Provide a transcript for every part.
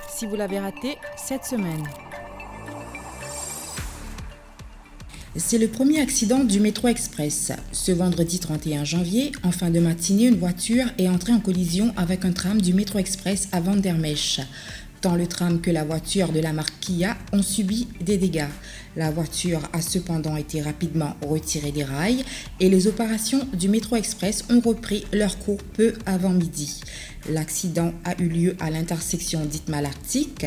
Si vous l'avez raté cette semaine. C'est le premier accident du métro express. Ce vendredi 31 janvier, en fin de matinée, une voiture est entrée en collision avec un tram du métro express à Van der Mesch. Tant le tram que la voiture de la marque Kia ont subi des dégâts. La voiture a cependant été rapidement retirée des rails et les opérations du métro express ont repris leur cours peu avant midi. L'accident a eu lieu à l'intersection d'Itmalartic.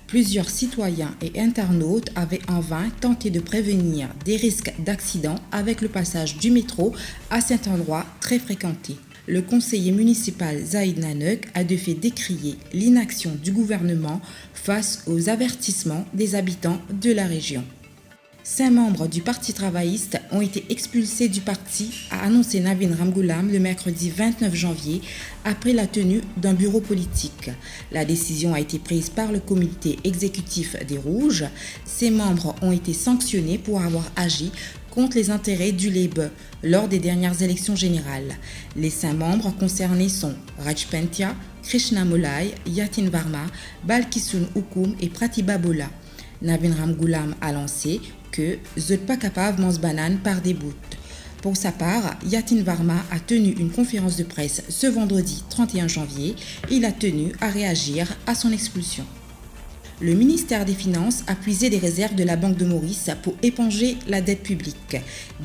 Plusieurs citoyens et internautes avaient en vain tenté de prévenir des risques d'accident avec le passage du métro à cet endroit très fréquenté. Le conseiller municipal Zaïd Nanuk a de fait décrié l'inaction du gouvernement face aux avertissements des habitants de la région. 5 membres du Parti travailliste ont été expulsés du parti, a annoncé Navin Ramgoolam le mercredi 29 janvier après la tenue d'un bureau politique. La décision a été prise par le comité exécutif des Rouges. Ces membres ont été sanctionnés pour avoir agi contre les intérêts du Labour lors des dernières élections générales. Les 5 membres concernés sont Raj Pentia, Krishna Molai, Yatin Varma, Balkisun Hukum et Pratibha Bola. Navin Ramgoolam a lancé que Zot pas capable mange banane par des bouts. Pour sa part, Yatin Varma a tenu une conférence de presse ce vendredi 31 janvier. Il a tenu à réagir à son expulsion. Le ministère des Finances a puisé des réserves de la Banque de Maurice pour éponger la dette publique.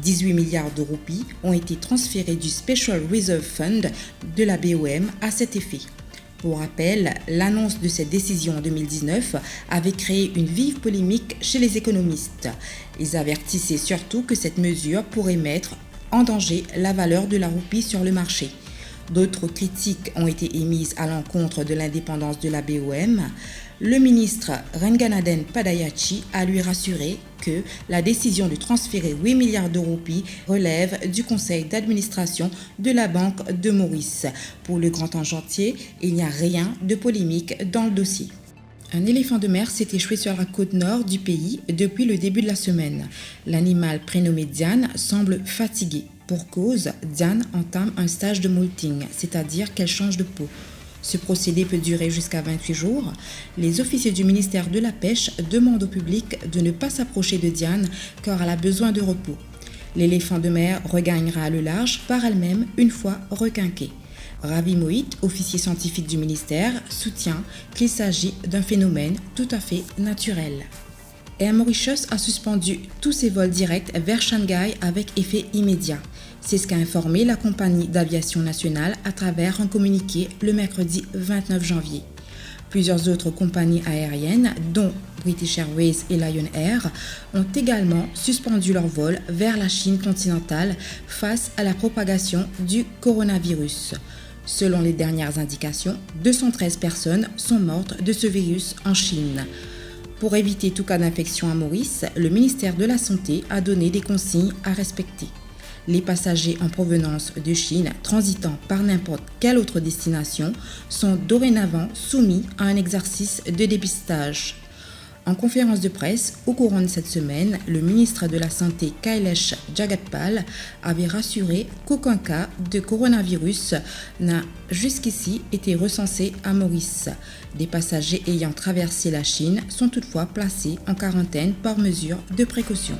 18 milliards de roupies ont été transférés du Special Reserve Fund de la BOM à cet effet. Pour rappel, l'annonce de cette décision en 2019 avait créé une vive polémique chez les économistes. Ils avertissaient surtout que cette mesure pourrait mettre en danger la valeur de la roupie sur le marché. D'autres critiques ont été émises à l'encontre de l'indépendance de la BOM. Le ministre Renganaden Padayachi a lui rassuré que la décision de transférer 8 milliards de roupies relève du conseil d'administration de la Banque de Maurice. Pour le grand argentier, il n'y a rien de polémique dans le dossier. Un éléphant de mer s'est échoué sur la côte nord du pays depuis le début de la semaine. L'animal prénommé Diane semble fatigué. Pour cause, Diane entame un stage de molting, c'est-à-dire qu'elle change de peau. Ce procédé peut durer jusqu'à 28 jours. Les officiers du ministère de la Pêche demandent au public de ne pas s'approcher de Diane car elle a besoin de repos. L'éléphant de mer regagnera le large par elle-même une fois requinquée. Ravi Mohit, officier scientifique du ministère, soutient qu'il s'agit d'un phénomène tout à fait naturel. Air Mauritius a suspendu tous ses vols directs vers Shanghai avec effet immédiat. C'est ce qu'a informé la compagnie d'aviation nationale à travers un communiqué le mercredi 29 janvier. Plusieurs autres compagnies aériennes, dont British Airways et Lion Air, ont également suspendu leurs vols vers la Chine continentale face à la propagation du coronavirus. Selon les dernières indications, 213 personnes sont mortes de ce virus en Chine. Pour éviter tout cas d'infection à Maurice, le ministère de la Santé a donné des consignes à respecter. Les passagers en provenance de Chine transitant par n'importe quelle autre destination sont dorénavant soumis à un exercice de dépistage. En conférence de presse au courant de cette semaine, le ministre de la Santé Kailash Jagatpal avait rassuré qu'aucun cas de coronavirus n'a jusqu'ici été recensé à Maurice. Des passagers ayant traversé la Chine sont toutefois placés en quarantaine par mesure de précaution.